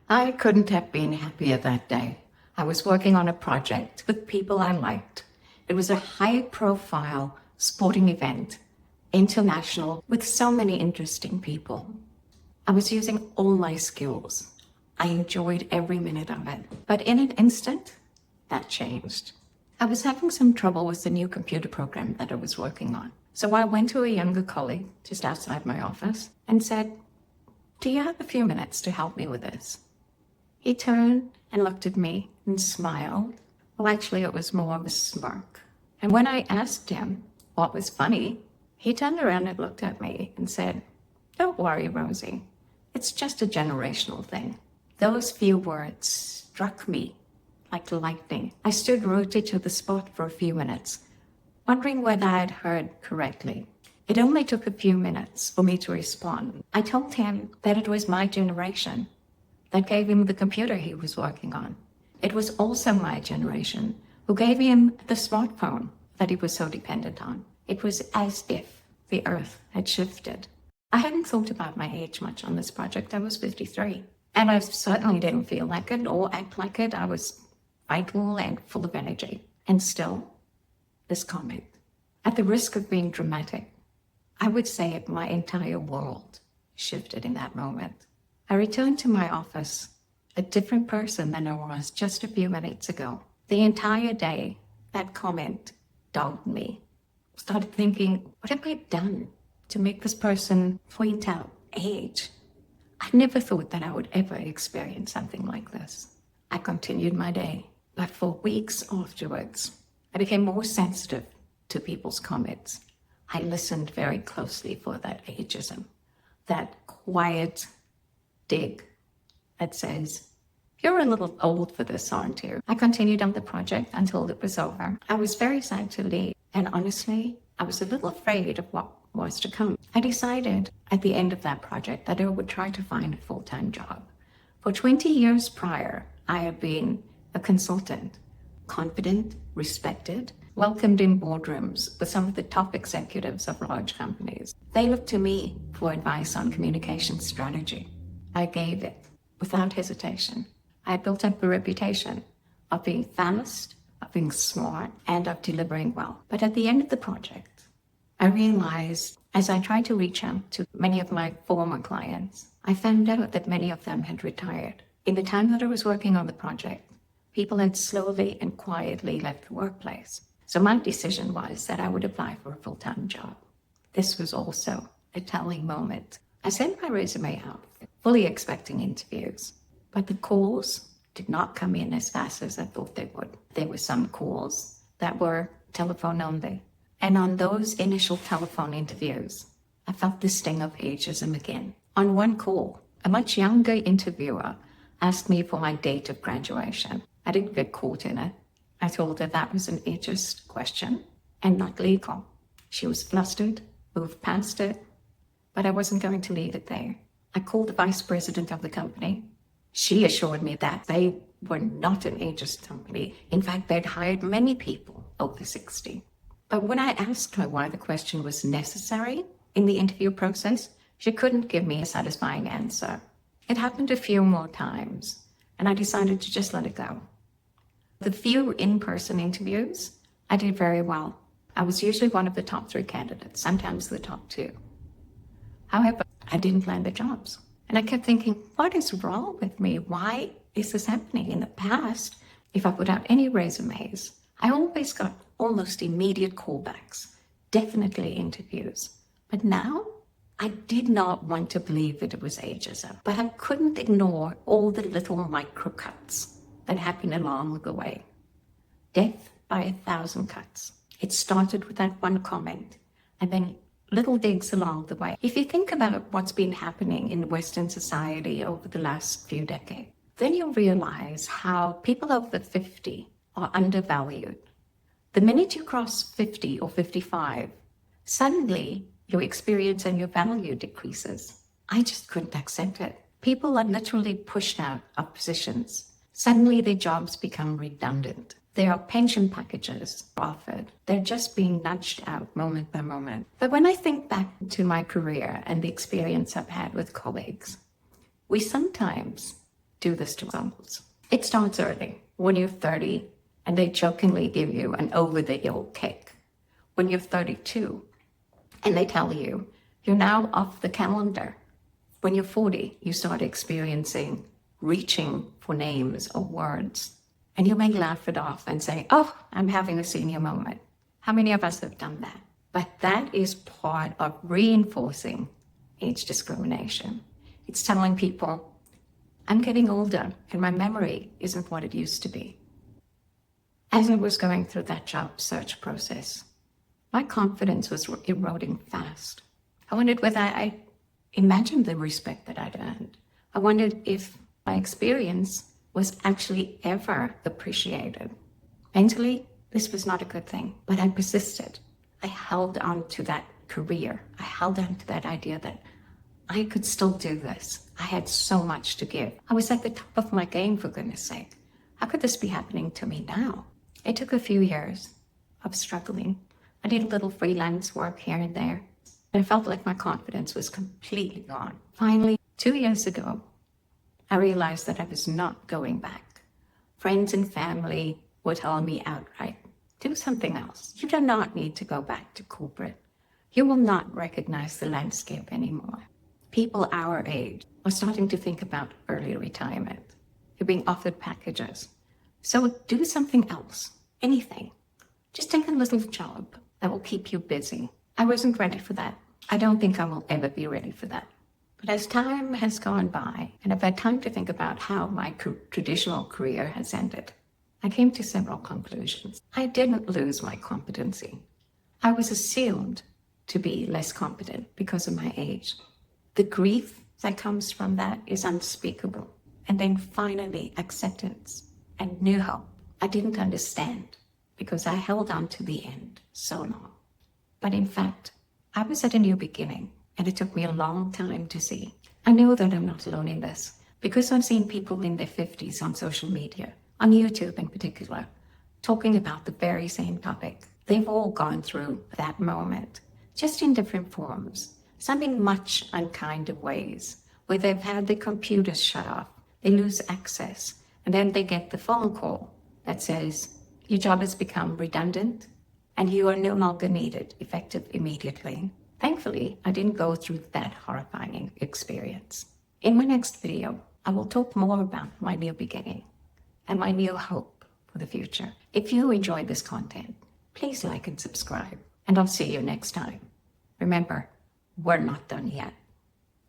I couldn't have been happier that day. I was working on a project with people I liked. It was a high-profile sporting event, international, with so many interesting people. I was using all my skills. I enjoyed every minute of it. But in an instant, that changed. I was having some trouble with the new computer program that I was working on. So I went to a younger colleague just outside my office and said, "Do you have a few minutes to help me with this?" He turned and looked at me and smiled. Well, actually, it was more of a smirk. And when I asked him what was funny, he turned around and looked at me and said, "Don't worry, Rosie. It's just a generational thing." Those few words struck me like lightning. I stood rooted to the spot for a few minutes, wondering whether I had heard correctly. It only took a few minutes for me to respond. I told him that it was my generation that gave him the computer he was working on. It was also my generation who gave him the smartphone that he was so dependent on. It was as if the earth had shifted. I hadn't thought about my age much on this project. I was 53. And I certainly didn't feel like it or act like it. I was vital and full of energy. And still, this comment, at the risk of being dramatic, I would say my entire world shifted in that moment. I returned to my office a different person than I was just a few minutes ago. The entire day, that comment dogged me. I started thinking, what have I done to make this person point out age? I never thought that I would ever experience something like this. I continued my day, but for weeks afterwards, I became more sensitive to people's comments. I listened very closely for that ageism, that quiet dig that says, "You're a little old for this, aren't you?" I continued on the project until it was over. I was very sad to leave, and honestly, I was a little afraid of what was to come. I decided at the end of that project that I would try to find a full-time job. For 20 years prior, I had been a consultant, confident, respected, welcomed in boardrooms with some of the top executives of large companies. They looked to me for advice on communication strategy. I gave it without hesitation. I had built up a reputation of being fast, of being smart, and of delivering well. But at the end of the project, I realized, as I tried to reach out to many of my former clients, I found out that many of them had retired. In the time that I was working on the project, people had slowly and quietly left the workplace. So my decision was that I would apply for a full-time job. This was also a telling moment. I sent my resume out, fully expecting interviews, but the calls did not come in as fast as I thought they would. There were some calls that were telephone only. And on those initial telephone interviews, I felt the sting of ageism again. On one call, a much younger interviewer asked me for my date of graduation. I didn't get caught in it. I told her that was an ageist question and not legal. She was flustered, moved past it, but I wasn't going to leave it there. I called the vice president of the company. She assured me that they were not an ageist company. In fact, they'd hired many people over 60. But when I asked her why the question was necessary in the interview process, she couldn't give me a satisfying answer. It happened a few more times, and I decided to just let it go. The few in-person interviews, I did very well. I was usually one of the top 3 candidates, sometimes the top 2. However, I didn't land the jobs. And I kept thinking, what is wrong with me? Why is this happening? In the past, if I put out any resumes, I always got almost immediate callbacks, definitely interviews. But now, I did not want to believe that it was ageism, but I couldn't ignore all the little micro-cuts that happened along the way. Death by 1,000 cuts. It started with that one comment, and then little digs along the way. If you think about what's been happening in Western society over the last few decades, then you'll realize how people over 50 are undervalued. The minute you cross 50 or 55, suddenly your experience and your value decreases. I just couldn't accept it. People are literally pushed out of positions. Suddenly their jobs become redundant. There are pension packages offered. They're just being nudged out moment by moment. But when I think back to my career and the experience I've had with colleagues, we sometimes do this to themselves. It starts early, when you're 30, and they jokingly give you an over-the-hill kick. When you're 32, and they tell you, you're now off the calendar. When you're 40, you start experiencing reaching for names or words, and you may laugh it off and say, oh, I'm having a senior moment. How many of us have done that? But that is part of reinforcing age discrimination. It's telling people, I'm getting older and my memory isn't what it used to be. As I was going through that job search process, my confidence was eroding fast. I wondered whether I imagined the respect that I'd earned. I wondered if my experience was actually ever appreciated. Mentally, this was not a good thing, but I persisted. I held on to that career. I held on to that idea that I could still do this. I had so much to give. I was at the top of my game, for goodness sake. How could this be happening to me now? It took a few years of struggling. I did a little freelance work here and there, and I felt like my confidence was completely gone. Finally, 2 years ago, I realized that I was not going back. Friends and family would tell me outright, do something else. You do not need to go back to corporate. You will not recognize the landscape anymore. People our age are starting to think about early retirement. You're being offered packages. So do something else, anything. Just take a little job that will keep you busy. I wasn't ready for that. I don't think I will ever be ready for that. But as time has gone by, and I've had time to think about how my traditional career has ended, I came to several conclusions. I didn't lose my competency. I was assumed to be less competent because of my age. The grief that comes from that is unspeakable. And then finally, acceptance and new hope. I didn't understand because I held on to the end so long. But in fact, I was at a new beginning, and it took me a long time to see. I know that I'm not alone in this because I've seen people in their 50s on social media, on YouTube in particular, talking about the very same topic. They've all gone through that moment, just in different forms, some in much unkind of ways, where they've had their computers shut off, they lose access, and then they get the phone call that says, your job has become redundant and you are no longer needed, effective immediately. Thankfully, I didn't go through that horrifying experience. In my next video, I will talk more about my new beginning and my new hope for the future. If you enjoyed this content, please like and subscribe, and I'll see you next time. Remember, we're not done yet.